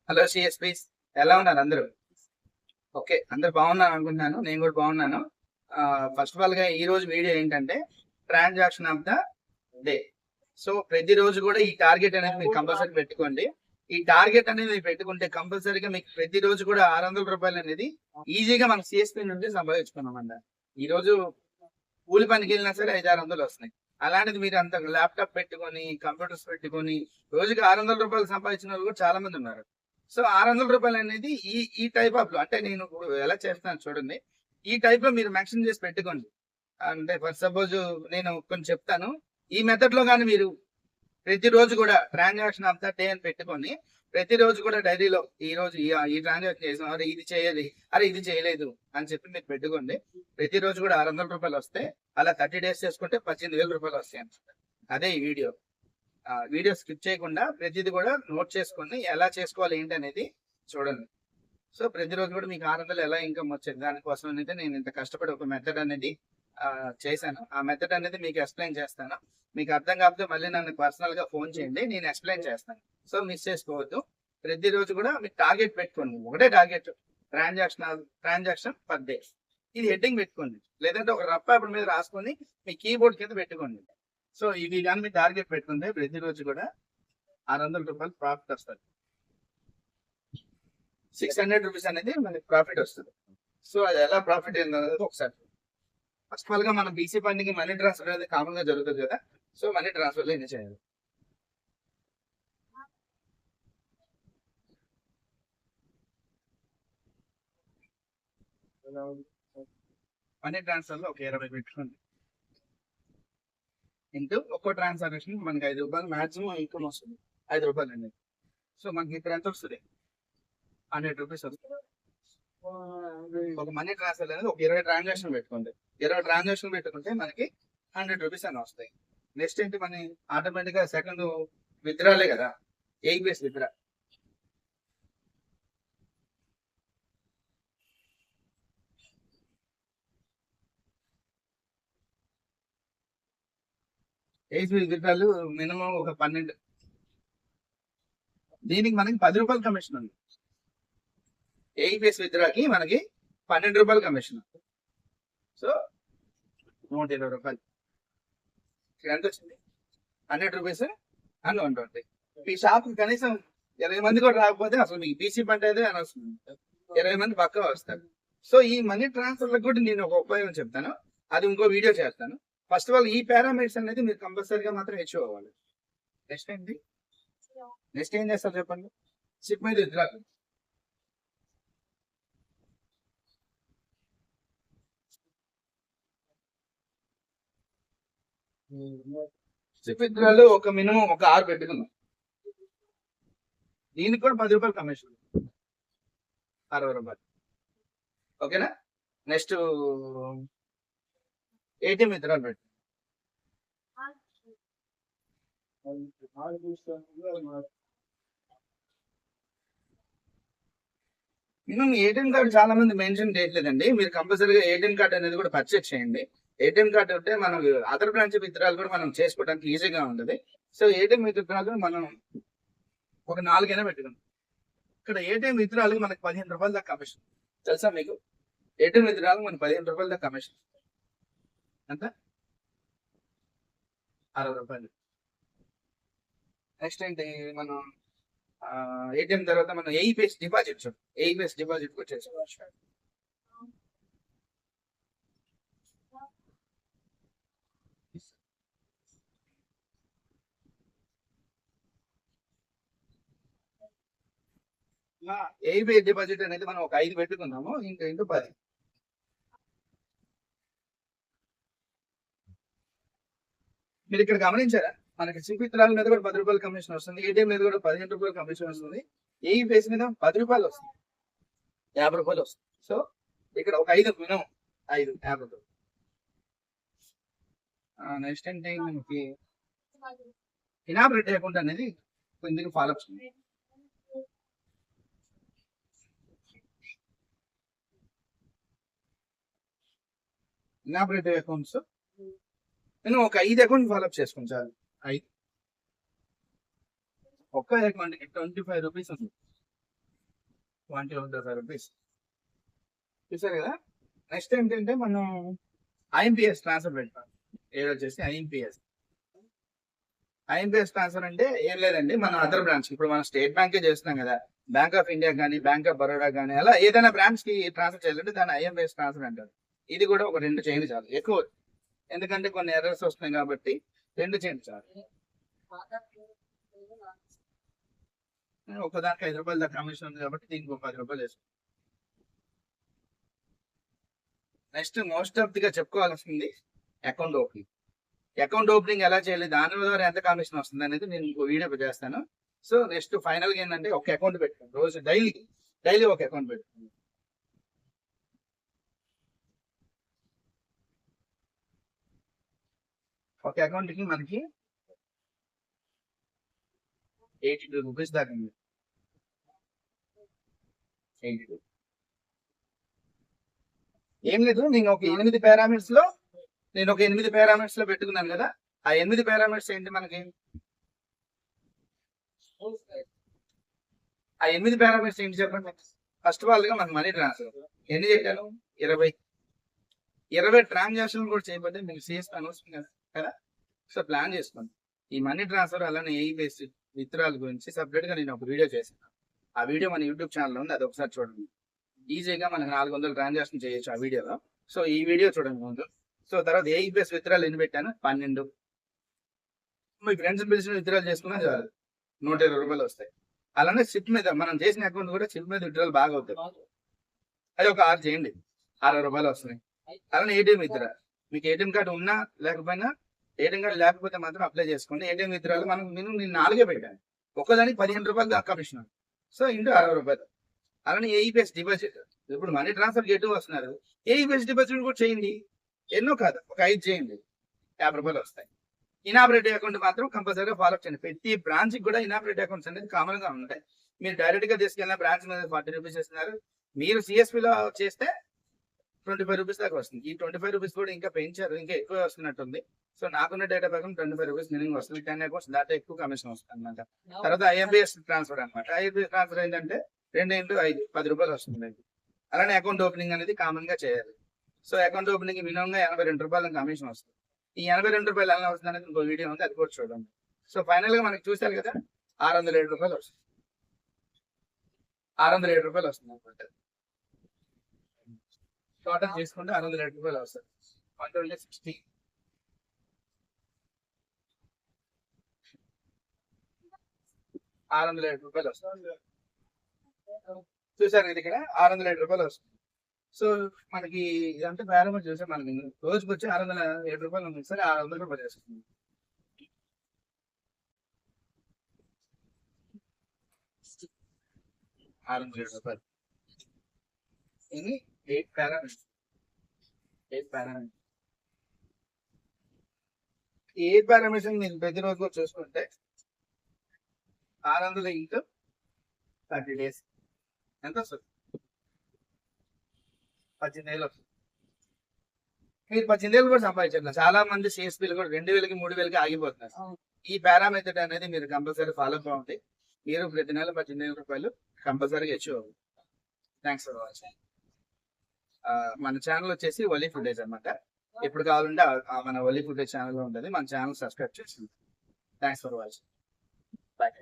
Hello సిఎస్పీస్, ఎలా ఉన్నారు అందరూ? ఓకే, అందరు బాగున్నారు అనుకుంటున్నాను. నేను కూడా బాగున్నాను. ఫస్ట్ ఆఫ్ ఆల్ గా ఈ రోజు వీడియో ఏంటంటే transaction of the day. So ప్రతిరోజు కూడా ఈ టార్గెట్ అనేది మీరు కంపల్సరీ పెట్టుకోండి. ఈ టార్గెట్ అనేది మీరు పెట్టుకుంటే కంపల్సరీగా మీకు ప్రతిరోజు కూడా 600 రూపాయలు అనేది ఈజీగా మనం సిఎస్పీ నుండి సంపాదించుకున్నాం అన్న. ఈ రోజు కూలి పనికి వెళ్ళినా సరే 500-600 వస్తున్నాయి. అలాంటిది మీరు అంత ల్యాప్టాప్ పెట్టుకొని కంప్యూటర్స్ పెట్టుకొని రోజుకి 600 రూపాయలు సంపాదించిన వాళ్ళు కూడా చాలా మంది ఉన్నారు. సో 600 రూపాయలు అనేది ఈ ఈ టైప్ ఆఫ్ లో, అంటే నేను ఇప్పుడు ఎలా చేస్తాను చూడండి. ఈ టైప్ లో మీరు మ్యాక్సిమం చేసి పెట్టుకోండి. అంటే ఫర్ సపోజ్ నేను కొంచెం చెప్తాను. ఈ మెథడ్ లో కానీ మీరు ప్రతిరోజు కూడా ట్రాన్సాక్షన్ ఆఫ్ ద డే అని పెట్టుకొని ప్రతిరోజు కూడా డైరీలో ఈ రోజు ఈ ట్రాన్సాక్షన్ చేసాం, అరే ఇది చేయాలి, అరే ఇది చేయలేదు అని చెప్పి మీరు పెట్టుకోండి. ప్రతిరోజు కూడా 600 రూపాయలు వస్తే అలా 30 డేస్ చేసుకుంటే 18,000 రూపాయలు వస్తాయి అన్నమాట. అదే ఈ వీడియో స్కిప్ చేయకుండా ప్రతిది కూడా నోట్ చేసుకొని ఎలా చేసుకోవాలి ఏంటి అనేది చూడండి. సో ప్రతిరోజు కూడా మీకు 600 ఎలా ఇన్కమ్ వచ్చేది, దానికోసం అనేది నేను ఇంత కష్టపడి ఒక మెథడ్ అనేది చేశాను. ఆ మెథడ్ అనేది మీకు ఎక్స్ప్లెయిన్ చేస్తాను. మీకు అర్థం కాకపోతే మళ్ళీ నన్ను పర్సనల్ గా ఫోన్ చేయండి, నేను ఎక్స్ప్లెయిన్ చేస్తాను. సో మిస్ చేసుకోవద్దు. ప్రతిరోజు కూడా మీకు టార్గెట్ పెట్టుకోండి. ఒకటే టార్గెట్, ట్రాన్సాక్షన్ పర్ డే. ఇది హెడ్డింగ్ పెట్టుకోండి, లేదంటే ఒక రఫ్ పేపర్ మీద రాసుకొని మీ కీబోర్డ్ కింద పెట్టుకోండి. సో ఇవి కానీ మీ టార్గెట్ పెట్టుకుంటే ప్రతిరోజు కూడా 600 రూపాయలు ప్రాఫిట్ వస్తుంది. 600 రూపీస్ అనేది మనకి ప్రాఫిట్ వస్తుంది. సో అది ఎలా ప్రాఫిట్ అనేది ఒకసారి ఫస్ట్ ఆఫ్ ఆల్ గా మన బీసీ ఫండ్కి మనీ ట్రాన్స్ఫర్ అనేది కామన్ గా జరుగుతుంది కదా. సో మనీ ట్రాన్స్ఫర్ ఏం చేయాలి, మనీ ట్రాన్స్ఫర్ లో ఒక 20 పెట్టుకోండి. ఇంటూ ఒక్కో ట్రాన్సాక్షన్ మనకి 5 రూపాయలు మాక్సిమం ఇన్కమ్ వస్తుంది. 5 రూపాయలు అండి. సో మనకి ఇక్కడ ఎంత వస్తుంది, 100 రూపీస్ వస్తుంది. ఒక మనీ ట్రాన్స్ఫర్ అనేది ఒక 20 ట్రాన్సాక్షన్ పెట్టుకోండి. 20 ట్రాన్సాక్షన్ పెట్టుకుంటే మనకి 100 రూపీస్ అని వస్తాయి. నెక్స్ట్ ఏంటి, మన ఆటోమేటిక్ గా సెకండ్ విత్డ్రాలే కదా, ABS withdraw. ABS withdrawal minimum ఒక 12. దీనికి మనకి 10 రూపాయలు కమిషన్ ఉంది. ABS విత్డ్రాకి మనకి 12 రూపాయలు కమిషన్. సో 120 రూపాయలు ఎంత వచ్చింది, 100 రూపీస్ అని 120. మీ షాప్ కనీసం 20 మంది కూడా రాకపోతే అసలు మీకు బీసీ పంట అయితే అనవసరం, 20 మంది పక్కా వస్తారు. సో ఈ మనీ ట్రాన్స్ఫర్ కూడా నేను ఒక ఉపయోగం చెప్తాను, అది ఇంకో వీడియో చేస్తాను. ఫస్ట్ ఆఫ్ ఆల్ ఈ పారామీటర్స్ అనేది మీరు కంపల్సరీగా మాత్రం హెచ్ అవ్వాలి. నెక్స్ట్ ఏంటి, నెక్స్ట్ ఏం చేస్తారు చెప్పండి, సిప్ మీద విత్డ్రా. సిప్ విత్డ్రాలు ఒక మినిమం ఒక 6 పెట్టుకుందాం. దీనికి కూడా 10 రూపాయలు కమిషన్, 60 రూపాయలు. ఓకేనా. నెక్స్ట్ ATM విత్డ్రాలు పెట్టు. మినిమం ATM కార్డు చాలా మంది మెన్షన్ చేయట్లేదండి. మీరు కంపల్సరీగా ATM కార్డు అనేది కూడా పర్చేస్ చేయండి. ATM కార్డు ఉంటే మనం అదర్ బ్రాంచ్ విత్డ్రాలు కూడా మనం చేసుకోవడానికి ఈజీగా ఉంటుంది. సో ATM విత్డ్రాలు మనం ఒక 4 అయినా పెట్టుకుందాం. ఇక్కడ ATM విత్డ్రాలు మనకి 15 రూపాయల దాకా కమిషన్. తెలుసా మీకు? ATM విత్డ్రాలు మనకి 15 రూపాయల దాకా కమిషన్. ఎంత, 60 రూపాయలు. నెక్స్ట్ ఏంటి, మనం ATM తర్వాత మనం ABS డిపాజిట్ చూడండి. ABS డిపాజిట్ కూడా చేసుకోవచ్చు. ABS డిపాజిట్ అనేది మనం ఒక 5 పెట్టుకున్నాము, ఇంటూ 10. మీరు ఇక్కడ గమనించారా, మనకి సిప్ విత్డ్రాల మీద కూడా 10 రూపాయలు కమిషన్ వస్తుంది, ATM మీద కూడా 15 రూపాయలు కమిషన్ వస్తుంది, ABS మీద 10 రూపాయలు వస్తుంది, 50 రూపాయలు వస్తుంది. సో ఇక్కడ ఒక 5 మినిమం 5, 50 రూపాయలు. నెక్స్ట్ ఏంటి, మనకి ఇనాపరేట్ అకౌంట్ అనేది కొంచెం ఫాలో అప్ చేయండి. ఇనాపరేటివ్ అకౌంట్స్ నేను ఒక 5 అకౌంట్ ఫాలో అప్ చేసుకోండి చాలు. 5 ఒక్క అకౌంట్కి 25 రూపీస్ ఉంది. 125 రూపీస్. చూసారు కదా. నెక్స్ట్ ఏంటంటే మనం ఐఎంపిఎస్ ట్రాన్స్ఫర్ పెట్టాం. ఏది వచ్చేసి ఐఎంపిఎస్ ట్రాన్స్ఫర్ అంటే ఏం లేదండి, మన అదర్ బ్రాంచ్, ఇప్పుడు మనం స్టేట్ బ్యాంకే చేస్తున్నాం కదా, బ్యాంక్ ఆఫ్ ఇండియా కానీ బ్యాంక్ ఆఫ్ బరోడా కానీ అలా ఏదైనా బ్రాంచ్ కి ట్రాన్స్ఫర్ చేయాలంటే దాన్ని ఐఎంపిఎస్ ట్రాన్స్ఫర్ అంటారు. ఇది కూడా ఒక 2 చేయండి చాలు, ఎక్కువ ఎందుకంటే కొన్ని ఎర్రర్స్ వస్తున్నాయి కాబట్టి 2 చేయండి చాలు. ఒకదానికి 5 రూపాయలు దాకా కమిషన్ ఉంది కాబట్టి దీనికి ఒక 10 రూపాయలు వేసుకోండి. నెక్స్ట్ మోస్ట్ ఆఫ్ దిగా చెప్పుకోవాల్సింది అకౌంట్ ఓపెనింగ్. అకౌంట్ ఓపెనింగ్ ఎలా చేయాలి, దాని ద్వారా ఎంత కమిషన్ వస్తుంది అనేది నేను ఇంకో వీడియో చేస్తాను. సో నెక్స్ట్ ఫైనల్ గా ఏంటంటే ఒక అకౌంట్ పెట్టుకోండి, రోజు డైలీ ఒక అకౌంట్ పెట్టుకోండి. ఒక అకౌంట్ కి మనకి 82 రూపీస్ దాకా ఉంది. 82 ఏం లేదు, నేను ఒక 8 పారామీటర్స్ లో పెట్టుకున్నాను కదా. ఆ 8 పారామీటర్స్ ఏంటి మనకి, చెప్పండి. ఫస్ట్ ఆఫ్ ఆల్ గా మనకి మనీ ట్రాన్స్ఫర్ ఎన్ని చెప్పాను, 20 ట్రాన్సాక్షన్ కూడా చేయబట్టే మీకు సిఎస్ అనవసరం కదా. సో ప్లాన్ చేసుకోండి. ఈ మనీ ట్రాన్స్ఫర్ అలానే ఏ బేస్డ్ విత్డ్రాల్ గురించి సపరేట్ గా నేను ఒక వీడియో చేశాను. ఆ వీడియో మన యూట్యూబ్ ఛానల్ ఉంది, అది ఒకసారి చూడండి. ఈజీగా మనకి 400 ట్రాన్సాక్షన్ చేయొచ్చు ఆ వీడియోలో. సో ఈ వీడియో చూడండి ముందు. సో తర్వాత ఏ బేస్ విత్డ్రాల్ ఎన్ని పెట్టాను, 12. మీ ఫ్రెండ్స్ పిలిచిన విత్డ్రాల్ చేసుకున్నా చాలు, 120 రూపాయలు వస్తాయి. అలానే చిప్ మీద మనం చేసిన అకౌంట్ కూడా చిప్ మీద విత్డ్రాల్ బాగా అవుతుంది. అది ఒక 6 చేయండి, 60 రూపాయలు వస్తున్నాయి. అలానే ఏటీఎం విత్డ్రాల్, మీకు ఏటీఎం కార్డు ఉన్నా లేకపోయినా, ఏటీఎం కార్డు లేకపోతే మాత్రం అప్లై చేసుకోండి. ఏటీఎం విత్డ్రాల్ మనం నేను 4 పెట్టాను, ఒక్కదానికి 15 రూపాయలు దాకా కమిషన్. సో ఇంటూ 60 రూపాయలు. అలానే ఏఈబీఎస్ డిపాజిట్, ఇప్పుడు మనీ ట్రాన్స్ఫర్ ఎటు వస్తున్నారు, ఏఈబీఎస్ డిపాజిట్ కూడా చేయండి. ఎన్నో కాదు, ఒక 5 చేయండి, 50 రూపాయలు వస్తాయి. ఇనాపరేటివ్ అకౌంట్ మాత్రం కంపల్సరీగా ఫాలో చేయండి. ప్రతి బ్రాంచ్ కూడా ఇనాపరేటివ్ అకౌంట్స్ అనేది కామన్ గా ఉంటాయి. మీరు డైరెక్ట్ గా తీసుకెళ్ళిన బ్రాంచ్ మీద 40 రూపీస్ ఇస్తున్నారు, మీరు సిఎస్పీలో చేస్తే 25 రూపీస్ దాకా వస్తుంది. ఈ 25 రూపీస్ కూడా ఇంకా పెంచారు, ఇంకా ఎక్కువ వస్తున్నట్టుంది. సో నాకున్న డేటా ప్రకారం 25 రూపీస్ మినిమం వస్తుంది. 10 అకౌంట్స్ దాటా ఎక్కువ కమిషన్ వస్తుంది అనమాట. తర్వాత ఐఎంపిఎస్ ట్రాన్స్ఫర్ అనమాట. ఐఎంపిఎస్ ట్రాన్స్ఫర్ ఏంటంటే 2 × 5 10 రూపాయలు వస్తుంది. అలానే అకౌంట్ ఓపెనింగ్ అనేది కామన్ గా చేయాలి. సో అకౌంట్ ఓపెనింగ్ మినిమం గా 82 రూపాయల కమిషన్ వస్తుంది. ఈ 82 రూపాయలు ఎలా వస్తుంది అనేది ఇంకో వీడియో ఉంది, అది కూడా చూడండి. సో ఫైనల్ గా మనకి చూసారు కదా, 607 రూపాయలు వస్తుంది. 607 రూపాయలు వస్తుంది అనమాట. టోటల్ చేసుకుంటే 607 రూపాయలు వస్తుంది. 120 607 రూపాయలు వస్తుంది. చూసారు ఇది ఇక్కడ 607 రూపాయలు వస్తుంది. సో మనకి ఇదంతా బేరం చూసే మనకి రోజుకి వచ్చి 607 రూపాయలు ఉంది. సరే 600 రూపాయలు వేసుకుంది. 607 రూపాయలు ఇది 8 పారామీటర్స్. 8 పారామీటర్స్ మీరు ప్రతిరోజు కూడా చూసుకుంటే 600 × 30 days ఎంత వస్తుంది, 18 ఏళ్ళు వస్తుంది. మీరు 18 ఏళ్ళు కూడా సంపాదించారు. చాలా మంది సిఎస్పీలు కూడా 2000కి 3000కి ఆగిపోతున్నారు. ఈ పారామీటర్ అనేది మీరు కంపల్సరీ ఫాలో అవ్వండి. మీరు ప్రతి నెల 18,000 రూపాయలు కంపల్సరీగా అచీవ్ అవ్వండి. Thanks for watching. మన ఛానల్ వచ్చేసి ఒలీ ఫుటేజ్ అనమాట. ఎప్పుడు కావాలంటే మన ఒలీ ఫుటేజ్ ఛానల్ ఉంటుంది, మన ఛానల్ సబ్స్క్రైబ్ చేస్తుంది. Thanks for watching. బాయ్.